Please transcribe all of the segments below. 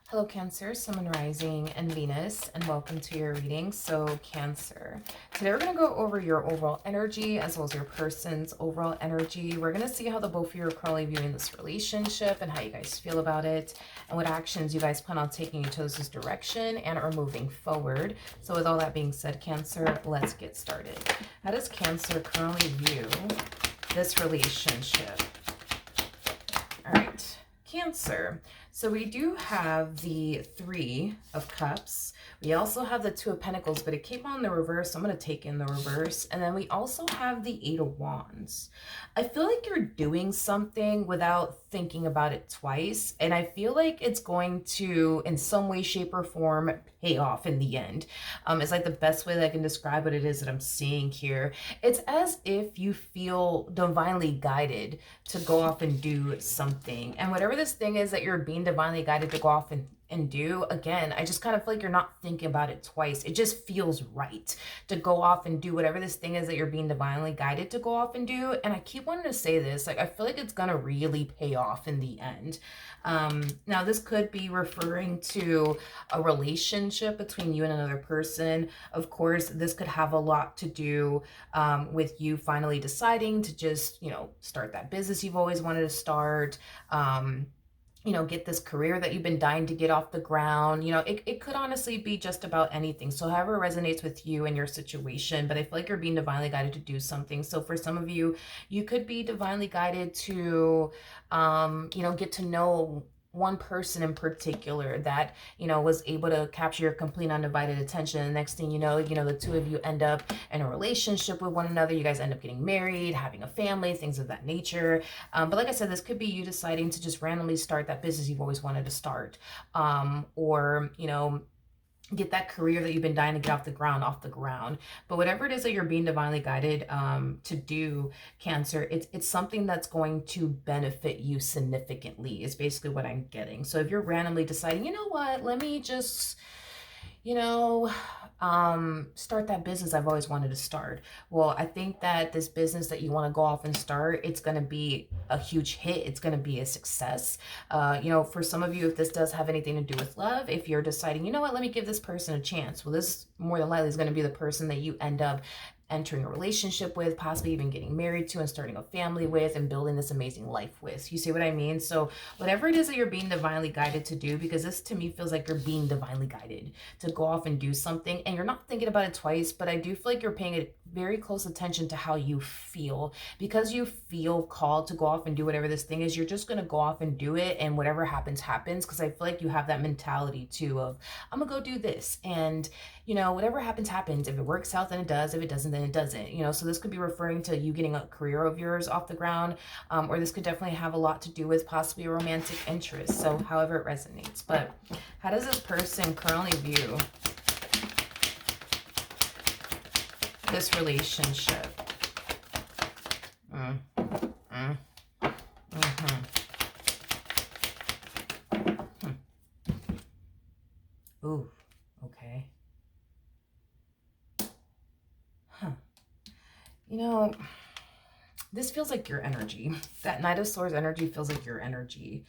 Hello Cancer, Sun, Rising, and Venus, and welcome to your reading. So Cancer, today we're going to go over your overall energy as well as your person's overall energy. We're going to see how the both of you are currently viewing this relationship and how you guys feel about it and what actions you guys plan on taking each other's direction and are moving forward. So with all that being said, Cancer, let's get started. How does Cancer currently view this relationship? All right, Cancer. So we do have the Three of Cups. We also have the Two of Pentacles, but it came on the reverse, so I'm going to take in the reverse. And then we also have the Eight of Wands. I feel like you're doing something without thinking about it twice. And I feel like it's going to, in some way, shape, or form, pay off in the end. It's like the best way that I can describe what it is that I'm seeing here. It's as if you feel divinely guided to go off and do something. And whatever this thing is that you're being divinely guided to go off and do, again, I just kind of feel like you're not thinking about it twice. It just feels right to go off and do whatever this thing is that you're being divinely guided to go off and do. And I keep wanting to say this, like, I feel like it's gonna really pay off in the end. Now this could be referring to a relationship between you and another person. Of course, this could have a lot to do with you finally deciding to just, start that business you've always wanted to start. Get this career that you've been dying to get off the ground. It could honestly be just about anything. So however it resonates with you and your situation, but I feel like you're being divinely guided to do something. So for some of you, you could be divinely guided to, get to know one person in particular that, was able to capture your complete undivided attention. And the next thing you know, the two of you end up in a relationship with one another. You guys end up getting married, having a family, things of that nature. But like I said, this could be you deciding to just randomly start that business you've always wanted to start. Or, get that career that you've been dying to get off the ground. But whatever it is that you're being divinely guided to do, Cancer, it's something that's going to benefit you significantly is basically what I'm getting. So if you're randomly deciding, you know what, let me just, start that business I've always wanted to start. Well, I think that this business that you want to go off and start, it's going to be a huge hit. It's going to be a success. For some of you, if this does have anything to do with love, if you're deciding, you know what, let me give this person a chance. Well, this more than likely is going to be the person that you end up entering a relationship with, possibly even getting married to and starting a family with and building this amazing life with. You see what I mean? So whatever it is that you're being divinely guided to do, because this to me feels like you're being divinely guided to go off and do something and you're not thinking about it twice, but I do feel like you're paying a very close attention to how you feel. Because you feel called to go off and do whatever this thing is, you're just going to go off and do it, and whatever happens happens. Because I feel like you have that mentality too of, I'm gonna go do this, and whatever happens happens. If it works out, then it does. If it doesn't, then it doesn't. So this could be referring to you getting a career of yours off the ground, or this could definitely have a lot to do with possibly a romantic interest. So however it resonates. But how does this person currently view this relationship? Ooh, okay. This feels like your energy. That Knight of Swords energy feels like your energy.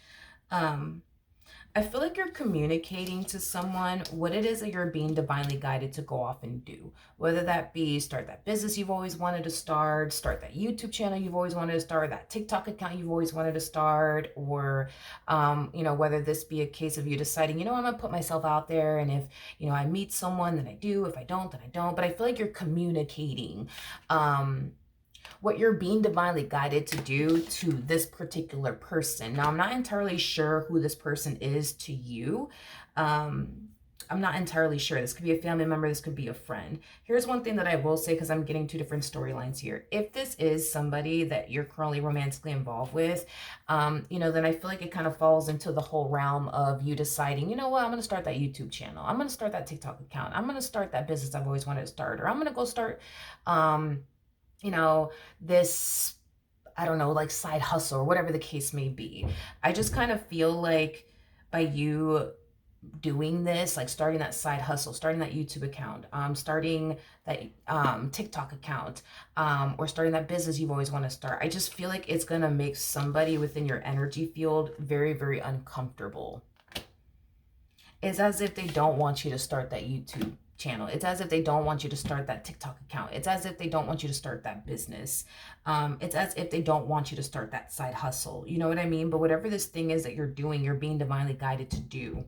I feel like you're communicating to someone what it is that you're being divinely guided to go off and do. Whether that be start that business you've always wanted to start that YouTube channel you've always wanted to start, that TikTok account you've always wanted to start, or, whether this be a case of you deciding, I'm going to put myself out there, and if, I meet someone, then I do. If I don't, then I don't. But I feel like you're communicating, what you're being divinely guided to do to this particular person. Now, I'm not entirely sure who this person is to you. I'm not entirely sure. This could be a family member. This could be a friend. Here's one thing that I will say, because I'm getting two different storylines here. If this is somebody that you're currently romantically involved with, then I feel like it kind of falls into the whole realm of you deciding, you know what, I'm going to start that YouTube channel. I'm going to start that TikTok account. I'm going to start that business I've always wanted to start. Or I'm going to go start, this, I don't know, like side hustle or whatever the case may be. I just kind of feel like by you doing this, like starting that side hustle, starting that YouTube account, starting that TikTok account, or starting that business you've always want to start, I just feel like it's going to make somebody within your energy field very, very uncomfortable. It's as if they don't want you to start that YouTube channel. It's as if they don't want you to start that TikTok account. It's as if they don't want you to start that business. It's as if they don't want you to start that side hustle. You know what I mean? But whatever this thing is that you're doing, you're being divinely guided to do.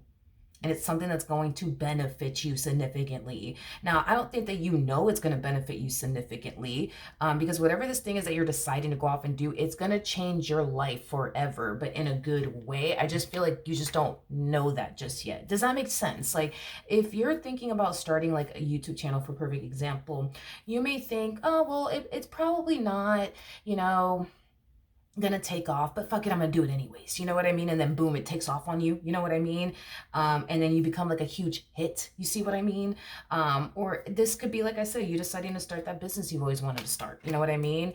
And it's something that's going to benefit you significantly. Now, I don't think that you know it's going to benefit you significantly, because whatever this thing is that you're deciding to go off and do, it's going to change your life forever, but in a good way. I just feel like you just don't know that just yet. Does that make sense? Like, if you're thinking about starting like a YouTube channel, for perfect example, you may think, oh, well, it's probably not, you know, gonna take off, but fuck it, I'm gonna do it anyways. You know what I mean? And then boom, it takes off on you. You know what I mean? And then you become like a huge hit. You see what I mean? Or this could be, like I said, you deciding to start that business you've always wanted to start. You know what I mean?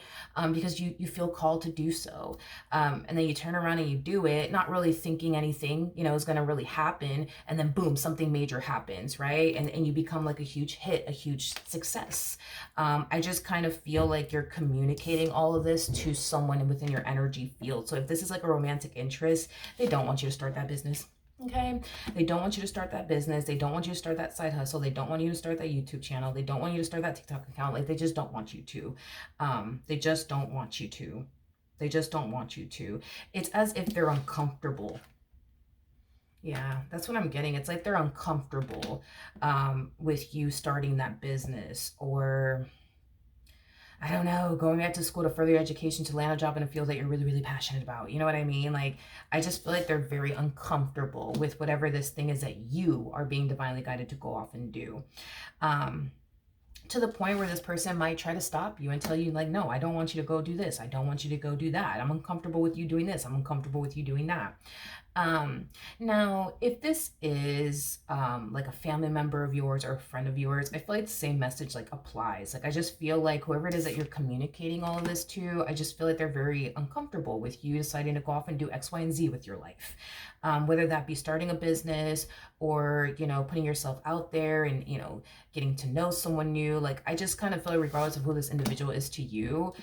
Because you feel called to do so. And then you turn around and you do it, not really thinking anything, you know, is gonna really happen. And then boom, something major happens, right? And you become like a huge hit, a huge success. I just kind of feel like you're communicating all of this to someone within your energy field. So if this is like a romantic interest, they don't want you to start that business. Okay. They don't want you to start that business. They don't want you to start that side hustle. They don't want you to start that YouTube channel. They don't want you to start that TikTok account. Like, they just don't want you to. They just don't want you to. They just don't want you to. It's as if they're uncomfortable. Yeah, that's what I'm getting. It's like they're uncomfortable with you starting that business, or I don't know, going back to school to further your education to land a job in a field that you're really, really passionate about. You know what I mean? Like, I just feel like they're very uncomfortable with whatever this thing is that you are being divinely guided to go off and do. To the point where this person might try to stop you and tell you, like, no, I don't want you to go do this. I don't want you to go do that. I'm uncomfortable with you doing this. I'm uncomfortable with you doing that. Now, if this is like a family member of yours or a friend of yours, I feel like the same message like applies. Like, I just feel like whoever it is that you're communicating all of this to, I just feel like they're very uncomfortable with you deciding to go off and do X, Y, and Z with your life. Whether that be starting a business or, you know, putting yourself out there and, you know, getting to know someone new. Like, I just kind of feel like regardless of who this individual is to you,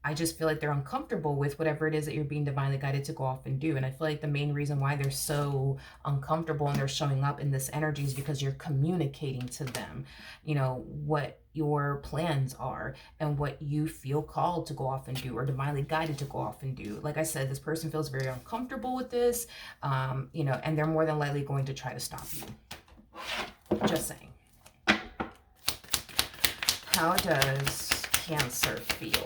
I just feel like they're uncomfortable with whatever it is that you're being divinely guided to go off and do. And I feel like the main reason why they're so uncomfortable and they're showing up in this energy is because you're communicating to them, you know, what your plans are and what you feel called to go off and do or divinely guided to go off and do. Like I said, this person feels very uncomfortable with this, you know, and they're more than likely going to try to stop you. Just saying. How does Cancer feel?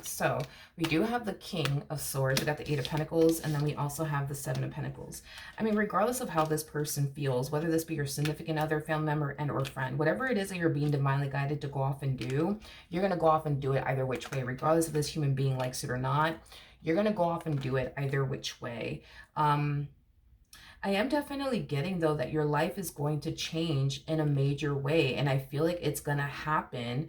So we do have the King of Swords, we got the Eight of Pentacles, and then we also have the Seven of Pentacles. I mean, regardless of how this person feels, whether this be your significant other, family member, and or friend, whatever it is that you're being divinely guided to go off and do, you're going to go off and do it either which way, regardless if this human being likes it or not. You're going to go off and do it either which way. I am definitely getting, though, that your life is going to change in a major way, and I feel like it's going to happen.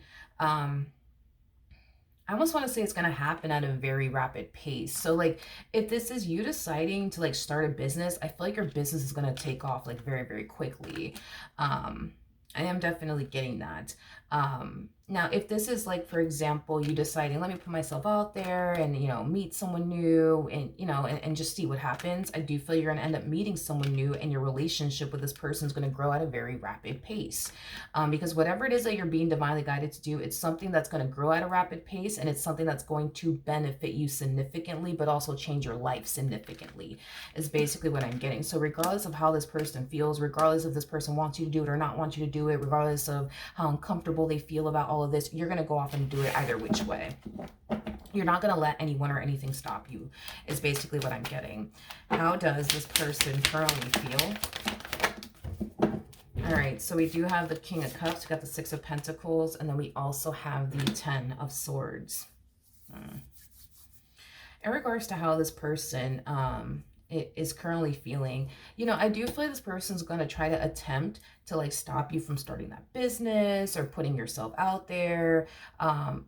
I almost want to say it's going to happen at a very rapid pace. So like, if this is you deciding to like start a business, I feel like your business is going to take off like very, very quickly. I am definitely getting that. Now, if this is like, for example, you deciding, let me put myself out there and, you know, meet someone new and, you know, and just see what happens. I do feel you're going to end up meeting someone new and your relationship with this person is going to grow at a very rapid pace. Because whatever it is that you're being divinely guided to do, it's something that's going to grow at a rapid pace and it's something that's going to benefit you significantly, but also change your life significantly is basically what I'm getting. So regardless of how this person feels, regardless if this person wants you to do it or not want you to do it, regardless of how uncomfortable they feel about all of this, you're going to go off and do it either which way. You're not going to let anyone or anything stop you is basically what I'm getting. How does this person currently feel? All right, so we do have the King of Cups, we got the Six of Pentacles, and then we also have the Ten of Swords. In regards to how this person is currently feeling, you know, I do feel like this person's going to try to attempt to like stop you from starting that business or putting yourself out there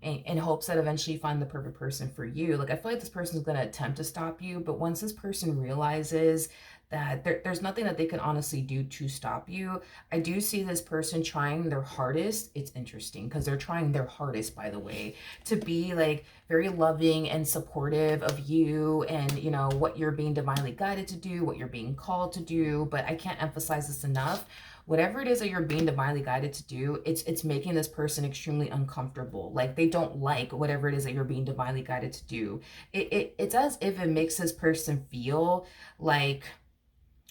in hopes that eventually you find the perfect person for you. Like, I feel like this person's going to attempt to stop you, but once this person realizes that there's nothing that they can honestly do to stop you. I do see this person trying their hardest. It's interesting because they're trying their hardest, by the way, to be like very loving and supportive of you and, you know, what you're being divinely guided to do, what you're being called to do. But I can't emphasize this enough. Whatever it is that you're being divinely guided to do, it's making this person extremely uncomfortable. Like they don't like whatever it is that you're being divinely guided to do. It's as if it makes this person feel like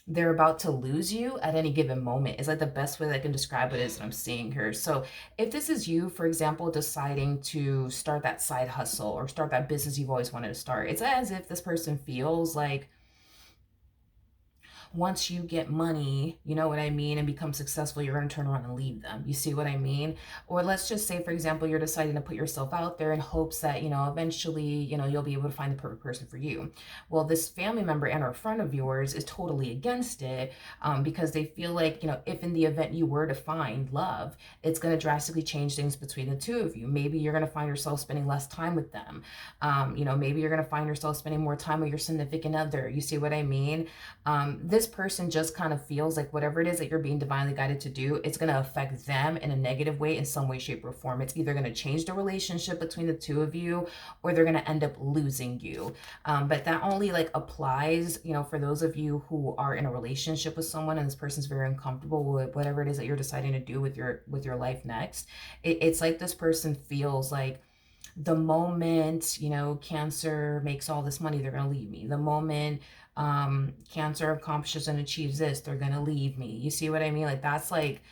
they're about to lose you at any given moment. Is like the best way that I can describe it is that I'm seeing here. So if this is you, for example, deciding to start that side hustle or start that business you've always wanted to start, it's as if this person feels like once you get money, you know what I mean, and become successful, you're going to turn around and leave them. You see what I mean? Or let's just say, for example, you're deciding to put yourself out there in hopes that, you know, eventually, you know, you'll be able to find the perfect person for you. Well, this family member and or friend of yours is totally against it because they feel like, you know, if in the event you were to find love, it's going to drastically change things between the two of you. Maybe you're going to find yourself spending less time with them. You know, maybe you're going to find yourself spending more time with your significant other. You see what I mean? This person just kind of feels like whatever it is that you're being divinely guided to do, it's going to affect them in a negative way in some way, shape, or form. It's either going to change the relationship between the two of you or they're going to end up losing you. But that only like applies, you know, for those of you who are in a relationship with someone and this person's very uncomfortable with whatever it is that you're deciding to do with your life next. It's like this person feels like the moment, you know, Cancer makes all this money, they're going to leave me. The moment Cancer accomplishes and achieves this, they're going to leave me. You see what I mean? Like that's like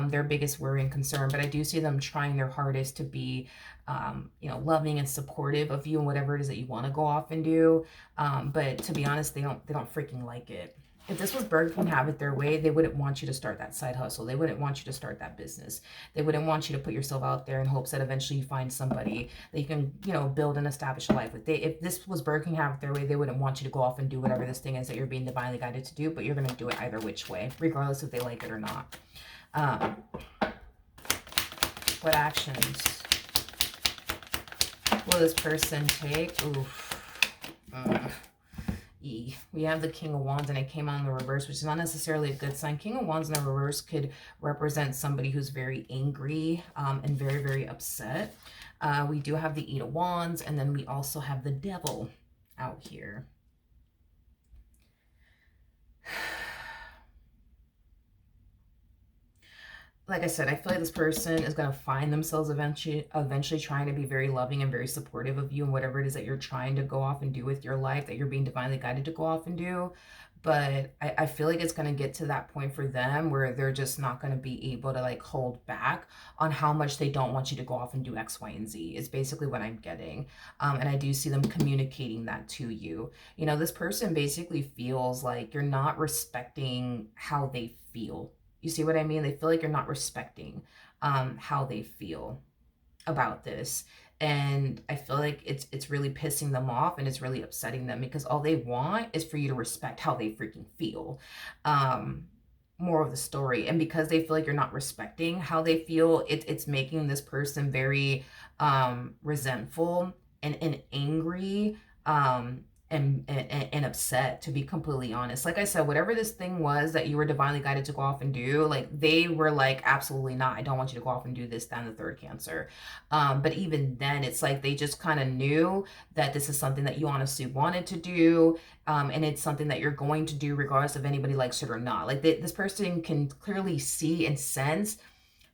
their biggest worry and concern. But I do see them trying their hardest to be, you know, loving and supportive of you and whatever it is that you want to go off and do. But to be honest, they don't freaking like it. If this was Burger King have it their way, they wouldn't want you to start that side hustle. They wouldn't want you to start that business. They wouldn't want you to put yourself out there in hopes that eventually you find somebody that you can, you know, build and establish a life with. If this was Burger King have it their way, they wouldn't want you to go off and do whatever this thing is that you're being divinely guided to do, but you're going to do it either which way, regardless if they like it or not. What actions will this person take? Oof. We have the King of Wands and it came on in the reverse, which is not necessarily a good sign. King of Wands in the reverse could represent somebody who's very angry and very, very upset. We do have the Eight of Wands, and then we also have the Devil out here. Like I said, I feel like this person is going to find themselves eventually trying to be very loving and very supportive of you and whatever it is that you're trying to go off and do with your life, that you're being divinely guided to go off and do. But I feel like it's going to get to that point for them where they're just not going to be able to like hold back on how much they don't want you to go off and do X, Y, and Z is basically what I'm getting. And I do see them communicating that to you. You know, this person basically feels like you're not respecting how they feel. You see what I mean? They feel like you're not respecting how they feel about this. And I feel like it's really pissing them off and it's really upsetting them because all they want is for you to respect how they freaking feel. More of the story. And because they feel like you're not respecting how they feel, it's making this person very resentful and angry. And upset, to be completely honest. Like I said, whatever this thing was that you were divinely guided to go off and do, like they were like, absolutely not. I don't want you to go off and do this, that, and the third, Cancer. But even then, it's like they just kind of knew that this is something that you honestly wanted to do. And it's something that you're going to do regardless of anybody likes it or not. Like this person can clearly see and sense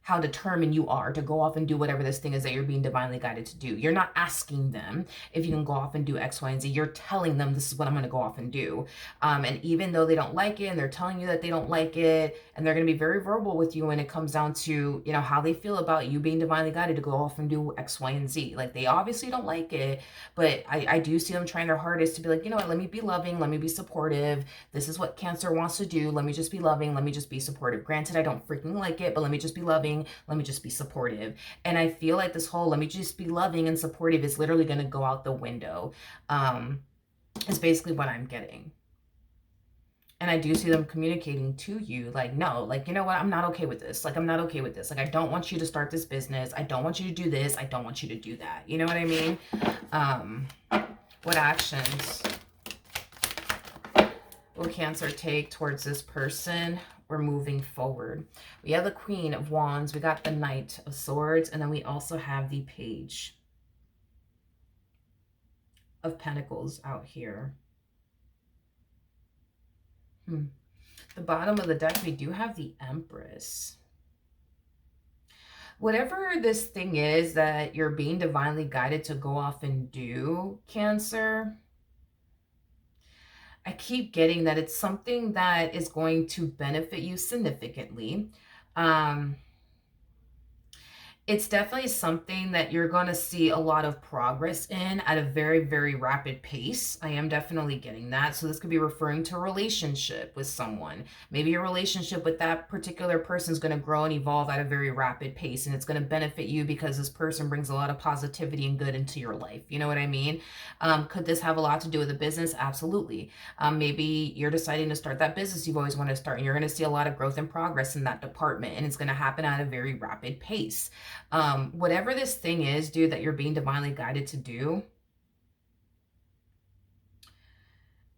how determined you are to go off and do whatever this thing is that you're being divinely guided to do. You're not asking them if you can go off and do X, Y, and Z. You're telling them this is what I'm going to go off and do. And even though they don't like it and they're telling you that they don't like it, and they're going to be very verbal with you when it comes down to, you know, how they feel about you being divinely guided to go off and do X, Y, and Z. Like they obviously don't like it, but I do see them trying their hardest to be like, you know what, let me be loving, let me be supportive. This is what Cancer wants to do. Let me just be loving. Let me just be supportive. Granted, I don't freaking like it, but let me just be loving. Let me just be supportive. And I feel like this whole let me just be loving and supportive is literally going to go out the window. Is basically what I'm getting. And I do see them communicating to you like, no, like, you know what? I'm not okay with this. Like, I'm not okay with this. Like, I don't want you to start this business. I don't want you to do this. I don't want you to do that. You know what I mean? What actions will Cancer take towards this person? We're moving forward. We have the Queen of Wands, we got the Knight of Swords, and then we also have the Page of Pentacles out here. The bottom of the deck, we do have the Empress. Whatever this thing is that you're being divinely guided to go off and do, Cancer, I keep getting that it's something that is going to benefit you significantly. It's definitely something that you're going to see a lot of progress in at a very, very rapid pace. I am definitely getting that. So this could be referring to a relationship with someone. Maybe your relationship with that particular person is going to grow and evolve at a very rapid pace, and it's going to benefit you because this person brings a lot of positivity and good into your life. You know what I mean? Could this have a lot to do with a business? Absolutely. Maybe you're deciding to start that business you've always wanted to start, and you're going to see a lot of growth and progress in that department, and it's going to happen at a very rapid pace. Whatever this thing is, dude, that you're being divinely guided to do,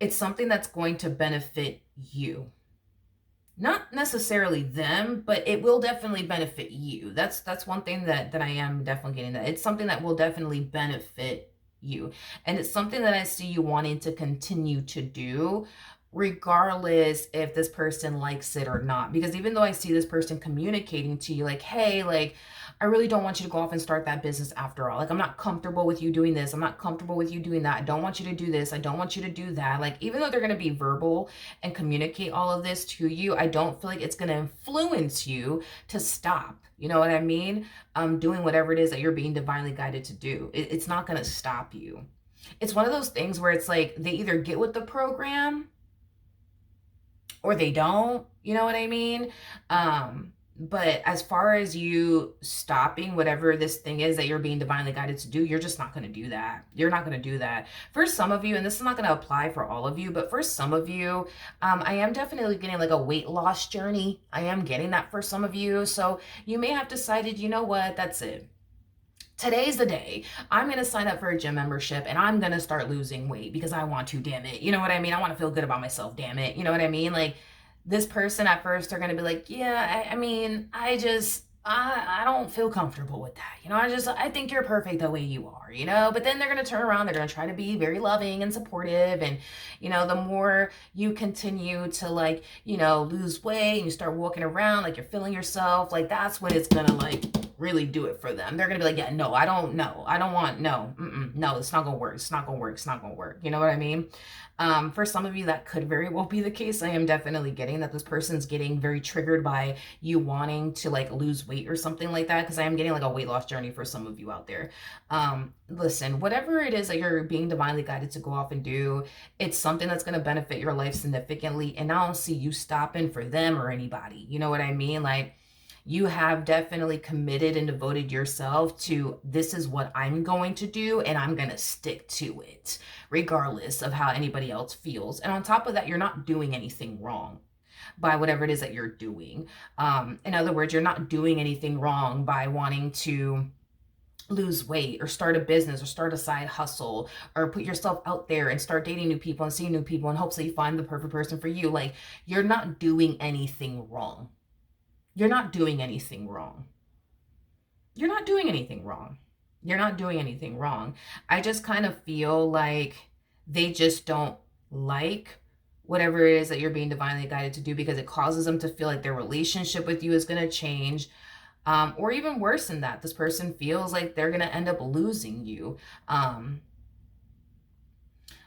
it's something that's going to benefit you. Not necessarily them, but it will definitely benefit you. That's one thing that I am definitely getting, that it's something that will definitely benefit you. And it's something that I see you wanting to continue to do, regardless if this person likes it or not. Because even though I see this person communicating to you like, hey, like, I really don't want you to go off and start that business after all. Like, I'm not comfortable with you doing this. I'm not comfortable with you doing that. I don't want you to do this. I don't want you to do that. Like, even though they're going to be verbal and communicate all of this to you, I don't feel like it's going to influence you to stop. You know what I mean? Doing whatever it is that you're being divinely guided to do. It's not going to stop you. It's one of those things where it's like they either get with the program or they don't. You know what I mean? But as far as you stopping whatever this thing is that you're being divinely guided to do, you're just not going to do that. You're not going to do that. For some of you, and this is not going to apply for all of you, but for some of you, I am definitely getting like a weight loss journey. I am getting that for some of you. So you may have decided, you know what, that's it. Today's the day. I'm going to sign up for a gym membership and I'm going to start losing weight because I want to, damn it. You know what I mean? I want to feel good about myself, damn it. You know what I mean? Like, this person at first are going to be like, yeah, I mean, I don't feel comfortable with that. You know, I think you're perfect the way you are, you know, but then they're going to turn around. They're going to try to be very loving and supportive. And, you know, the more you continue to like, you know, lose weight and you start walking around like you're feeling yourself, like that's when it's going to like really do it for them. They're going to be like, yeah, no, I don't want, no, no, it's not going to work. It's not going to work. It's not going to work. You know what I mean? For some of you, that could very well be the case. I am definitely getting that this person's getting very triggered by you wanting to like lose weight or something like that, because I am getting like a weight loss journey for some of you out there. Listen, whatever it is that you're being divinely guided to go off and do, it's something that's going to benefit your life significantly. And I don't see you stopping for them or anybody. You know what I mean? Like, you have definitely committed and devoted yourself to, this is what I'm going to do and I'm going to stick to it, regardless of how anybody else feels. And on top of that, you're not doing anything wrong by whatever it is that you're doing. In other words, you're not doing anything wrong by wanting to lose weight or start a business or start a side hustle or put yourself out there and start dating new people and seeing new people in hopes that you find the perfect person for you. Like, you're not doing anything wrong. You're not doing anything wrong. You're not doing anything wrong. You're not doing anything wrong. I just kind of feel like they just don't like whatever it is that you're being divinely guided to do, because it causes them to feel like their relationship with you is going to change. Or even worse than that, this person feels like they're going to end up losing you.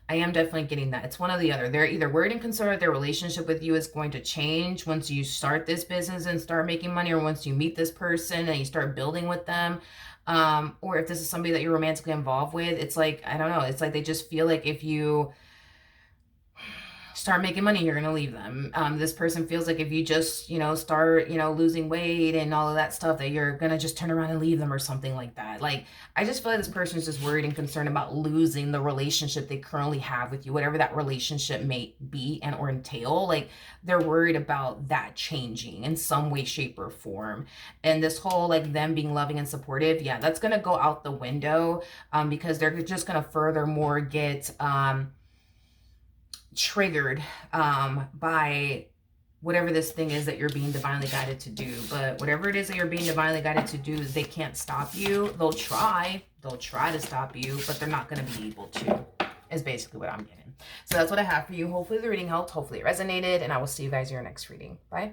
I am definitely getting that. It's one or the other. They're either worried and concerned that their relationship with you is going to change once you start this business and start making money, or once you meet this person and you start building with them. Or if this is somebody that you're romantically involved with, it's like, I don't know, it's like they just feel like if you start making money, you're going to leave them. This person feels like if you just, you know, start, you know, losing weight and all of that stuff, that you're going to just turn around and leave them or something like that. Like, I just feel like this person is just worried and concerned about losing the relationship they currently have with you, whatever that relationship may be and or entail. Like, they're worried about that changing in some way, shape, or form. And this whole, like, them being loving and supportive, yeah, that's going to go out the window, because they're just going to furthermore get, triggered by whatever this thing is that you're being divinely guided to do. But whatever it is that you're being divinely guided to do, they can't stop you. They'll try to stop you, but they're not going to be able to, is basically what I'm getting. So that's what I have for you. Hopefully the reading helped. Hopefully it resonated, and I will see you guys in your next reading. Bye.